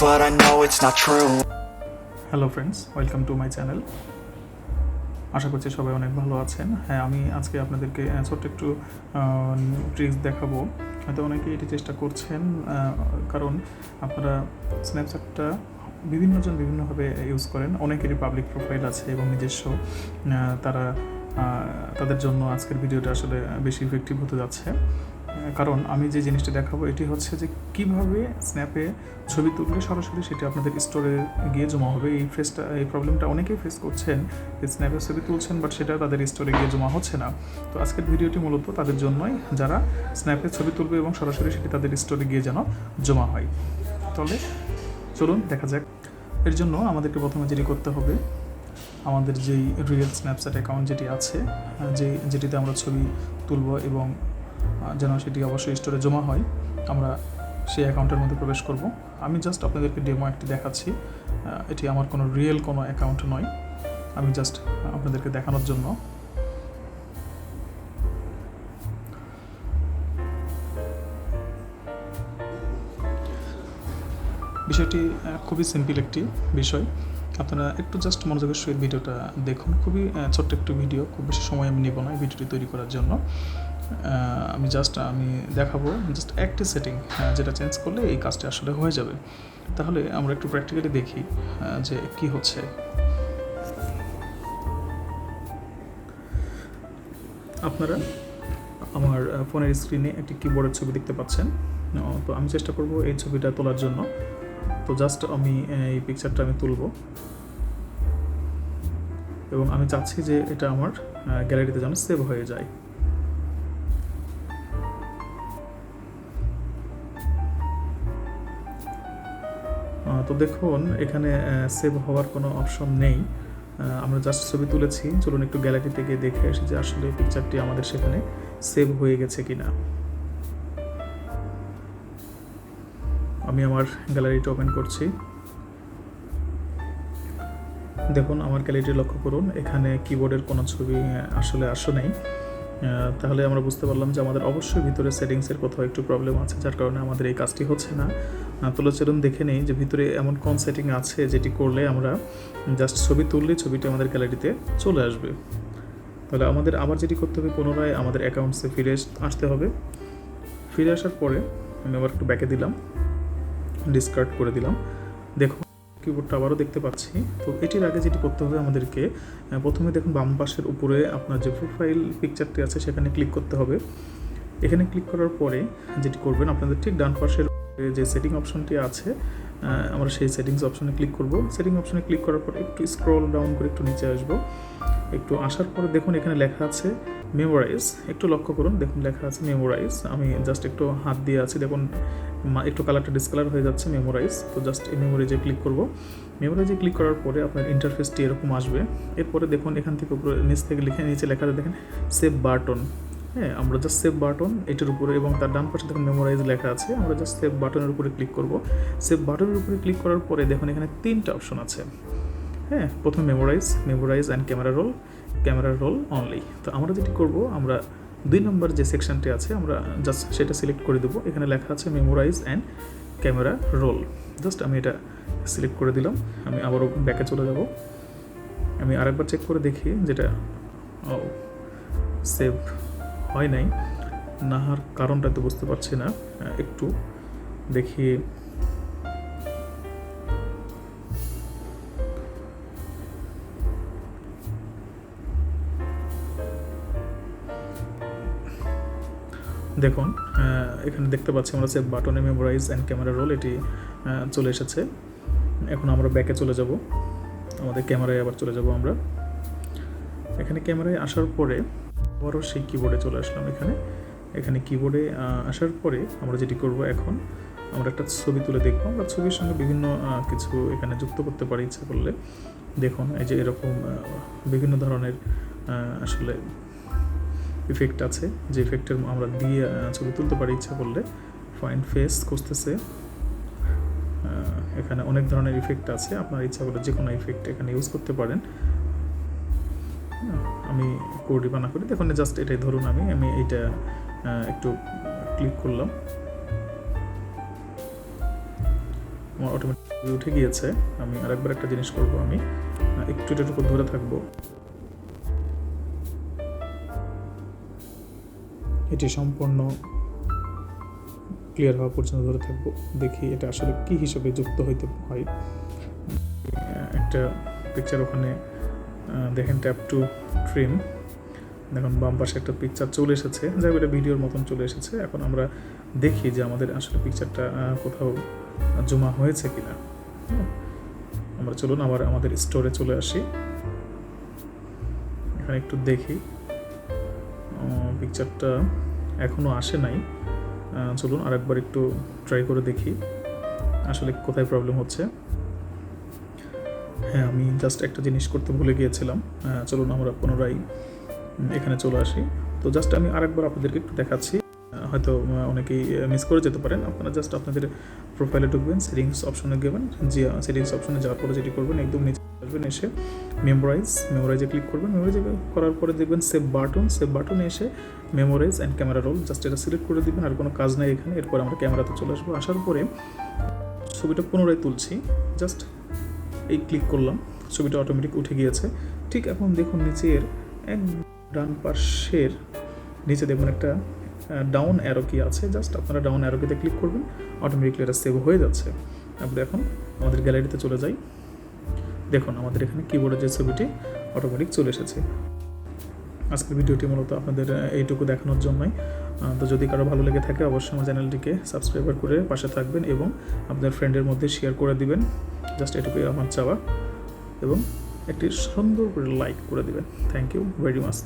but I know it's not true. Hello friends, welcome to my channel. আশা করছি সবাই অনেক ভালো আছেন। হ্যাঁ, আমি আজকে আপনাদেরকে ছোট্ট একটু ট্রিক্স দেখাবো। হয়তো অনেকেই এটি চেষ্টা করছেন, কারণ আপনারা স্ন্যাপচ্যাটটা বিভিন্নজন বিভিন্নভাবে ইউজ করেন। অনেকেরই পাবলিক প্রোফাইল আছে এবং নিজস্ব, তাদের জন্য আজকের ভিডিওটা আসলে বেশি ইফেক্টিভ হতে যাচ্ছে। কারণ আমি যে জিনিসটা দেখাবো এটি হচ্ছে যে কীভাবে স্ন্যাপে ছবি তুললে সরাসরি সেটা আপনাদের স্টোরে গিয়ে জমা হবে। এই প্রবলেমটা অনেকেই ফেস করছেন, স্ন্যাপে ছবি তুলছেন বাট সেটা তাদের স্টোরে গিয়ে জমা হচ্ছে না। তো আজকের ভিডিওটি মূলত তাদের জন্যই, যারা স্ন্যাপে ছবি তুলবে এবং সরাসরি সেটি তাদের স্টোরে গিয়ে যেন জমা হয়। তাহলে চলুন দেখা যাক। এর জন্য আমাদেরকে প্রথমে যেটি করতে হবে, আমাদের যেই রিয়েল স্ন্যাপচ্যাট অ্যাকাউন্ট যেটি আছে, যেটিতে আমরা ছবি তুলব এবং যেন সেটি অবশ্যই স্টোরে জমা হয়, আমরা সেই অ্যাকাউন্টের মধ্যে প্রবেশ করব। আমি জাস্ট আপনাদেরকে ডেমো একটি দেখাচ্ছি। এটি আমার কোনো রিয়েল কোনো অ্যাকাউন্ট নয়, আমি জাস্ট আপনাদেরকে দেখানোর জন্য। বিষয়টি খুবই সিম্পল একটি বিষয়। আপনারা একটু জাস্ট মনোযোগের সহিত ভিডিওটা দেখুন। খুবই ছোট্ট একটু ভিডিও, খুব বেশি সময় আমি নেব না এই ভিডিওটি তৈরি করার জন্য। আমি দেখাবো জাস্ট একটি সেটিং, যেটা চেঞ্জ করলে এই কাজটা আসলে হয়ে যাবে। তাহলে আমরা একটু প্র্যাকটিক্যালি দেখি যে কি হচ্ছে। আপনারা আমার ফোনের স্ক্রিনে একটি কিবোর্ডের ছবি দেখতে পাচ্ছেন। তো আমি চেষ্টা করব এই ছবিটা তোলার জন্য। তো জাস্ট আমি এই পিকচারটা আমি তুলব এবং আমি চাচ্ছি যে এটা আমার গ্যালারিতে যেন সেভ হয়ে যায়। তো দেখুন, এখানে সেভ হওয়ার কোনো অপশন নেই। আমরা জাস্ট ছবি তুলেছি। চলুন একটু গ্যালারিতে গিয়ে দেখে আসি যে আসলে পিকচারটি আমাদের সেখানে সেভ হয়ে গেছে কিনা। আমি আমার গ্যালারিটা ওপেন করছি। দেখুন, আমার গ্যালারিটি লক্ষ্য করুন, এখানে কিবোর্ডের কোনো ছবি আসলে নেই। তাহলে আমরা বুঝতে পারলাম যে আমাদের অবশ্যই ভিতরে সেটিংসের কোথাও একটু প্রবলেম আছে, যার কারণে আমাদের এই কাজটি হচ্ছে না। তাহলে চলুন দেখে নেই যে ভিতরে এমন কোন সেটিং আছে যেটি করলে আমরা জাস্ট ছবি তুললে ছবিটি আমাদের গ্যালারিতে চলে আসবে। তাহলে আমাদের আবার যেটি করতে হবে, পুনরায় আমাদের অ্যাকাউন্টসে ফিরে আসতে হবে। ফিরে আসার পরে আমি আবার একটু ব্যাকে দিলাম, ডিসকার্ড করে দিলাম। দেখুন, কিবোর্ডটা আবারও দেখতে পাচ্ছি। তো এটির আগে যেটি করতে হবে আমাদেরকে, প্রথমে দেখুন বাম পাশের উপরে আপনার যে প্রোফাইল পিকচারটি আছে সেখানে ক্লিক করতে হবে। এখানে ক্লিক করার পরে যেটি করবেন, আপনাদের ঠিক ডান পাশের যে সেটিং অপশনটি আছে, আমরা সেই সেটিংস অপশনে ক্লিক করব। সেটিং অপশনে ক্লিক করার পর একটু স্ক্রল ডাউন করে একটু নিচে আসবো। একটু আসার পরে দেখুন এখানে লেখা আছে মেমোরাইজ। একটু লক্ষ্য করুন, দেখুন লেখা আছে মেমোরাইজ। আমি জাস্ট একটু হাত দিয়ে আছি, দেখুন একটু কালারটা ডিসকালার হয়ে যাচ্ছে, মেমোরাইজ। তো জাস্ট এই মেমোরাইজে ক্লিক করব। মেমোরাইজে ক্লিক করার পরে আপনার ইন্টারফেসটি এরকম আসবে। এরপরে দেখুন এখান থেকে উপরে নিচ থেকে নিচে লেখা আছে, দেখেন সেভ বাটন। হ্যাঁ, আমরা জাস্ট সেভ বাটন এটির উপরে এবং তার ডান পাশে দেখুন মেমোরাইজ লেখা আছে। আমরা জাস্ট সেভ বাটনের উপরে ক্লিক করব। সেভ বাটনের উপরে ক্লিক করার পরে দেখুন এখানে 3টা অপশন আছে। হ্যাঁ, প্রথমে memorize and camera roll only. তো আমরা যেটি করব, আমরা 2 নম্বর যে সেকশনটি আছে আমরা জাস্ট সেটা সিলেক্ট করে দেবো। এখানে লেখা আছে memorize and camera roll. Just আমি এটা সিলেক্ট করে দিলাম। আমি আবারও ব্যাকে চলে যাব। আমি আরেকবার চেক করে দেখি যেটা সেভ হয় নাই। না হওয়ার কারণটা তো বুঝতে পারছি না, একটু দেখি। দেখুন এখানে দেখতে পাচ্ছি আমরা সেভ বাটনে মেমোরাইজ অ্যান্ড ক্যামেরা রোল এটি চলে এসেছে। এখন আমরা ব্যাকে চলে যাব, আমাদের ক্যামেরায় আবার চলে যাব। আমরা এখানে ক্যামেরায় আসার পরে আবারও সেই কিবোর্ডে চলে আসলাম। এখানে কিবোর্ডে আসার পরে আমরা যেটি করব, এখন আমরা একটা ছবি তুলে দেখব। আমরা ছবির সঙ্গে বিভিন্ন কিছু এখানে যুক্ত করতে পারি ইচ্ছা করলে। দেখুন এই যে এরকম বিভিন্ন ধরনের আসলে ইফেক্ট আছে, যে ইফেক্টের আমরা দিয়ে ছবি তুলতে পারি ইচ্ছা করলে। ফাইন্ড ফেস খুঁজতেছে, এখানে অনেক ধরনের ইফেক্ট আছে। আপনার ইচ্ছা করলে যে কোনো ইফেক্ট এখানে ইউজ করতে পারেন। আমি কোডি বানা করি, দেখুন জাস্ট এটাই ধরুন, আমি এইটা একটু ক্লিক করলাম। আমার অটোমেটিক উঠে গিয়েছে। আমি আরেকবার একটা জিনিস করব, আমি একটু এটুকু ধরে থাকবো, এটি সম্পূর্ণ ক্লিয়ার হওয়া পর্যন্ত ধরে থাকবো। দেখি এটা আসলে কি হিসাবে যুক্ত হইতে হয়। একটা পিকচার ওখানে দেখেন, ট্যাপ টু ট্রিম, দেখুন বাম পাশে একটা পিকচার চলে এসেছে, যাই এটা ভিডিওর মতন চলে এসেছে। এখন আমরা দেখি যে আমাদের আসলে পিকচারটা কোথাও জমা হয়েছে কিনা। আমরা চলুন আবার আমাদের স্টোরে চলে আসি, এখানে একটু দেখি। পিকচারটা এখনও আসে নাই, চলুন আরেকবার একটু ট্রাই করে দেখি আসলে কোথায় প্রবলেম হচ্ছে। হ্যাঁ, আমি জাস্ট একটা জিনিস করতে ভুলে গিয়েছিলাম। চলুন আমরা পুনরায় এখানে চলে আসি। তো জাস্ট আমি আরেকবার আপনাদেরকে একটু দেখাচ্ছি, হয়তো অনেকেই মিস করে যেতে পারেন। আপনারা জাস্ট আপনাদের প্রোফাইলে ঢুকবেন, সেটিংস অপশনে গেবেন, যে সেটিংস অপশনে যাওয়ার পরে যেটি করবেন, একদম নিচে আসবেন, এসে মেমোরাইজে ক্লিক করবেন। মেমোরাইজে করার পরে দেখবেন সেভ বাটনে এসে memorize and camera roll, just এটা সিলেক্ট করে দিবেন। আর কোনো কাজ নাই এখানে। এরপর আমরা ক্যামেরাতে চলে আসবো। আসার পরে ছবিটা পুনরায় তুলছি, জাস্ট এই ক্লিক করলাম, ছবিটা অটোমেটিক উঠে গিয়েছে। ঠিক এখন দেখুন নিচের এক ডান পাশের নিচে দেখুন একটা ডাউন অ্যারো কি আছে, জাস্ট আপনারা ডাউন অ্যারোকিতে ক্লিক করবেন, অটোমেটিকলি এটা সেভ হয়ে যাচ্ছে। তারপরে এখন আমাদের গ্যালারিতে চলে যাই, দেখুন আমাদের এখানে কিবোর্ডে যে ছবিটি অটোমেটিক চলে এসেছে। আজকের ভিডিওটি মূলত আপনাদের এইটুকু দেখানোর জন্যই। তো যদি কারো ভালো লেগে থাকে অবশ্যই আমার চ্যানেলটিকে সাবস্ক্রাইব করে পাশে থাকবেন এবং আপনাদের ফ্রেন্ডের মধ্যে শেয়ার করে দিবেন, জাস্ট এটুকুই আমার চাওয়া। এবং একটি সুন্দর করে লাইক করে দিবেন। Thank you very much.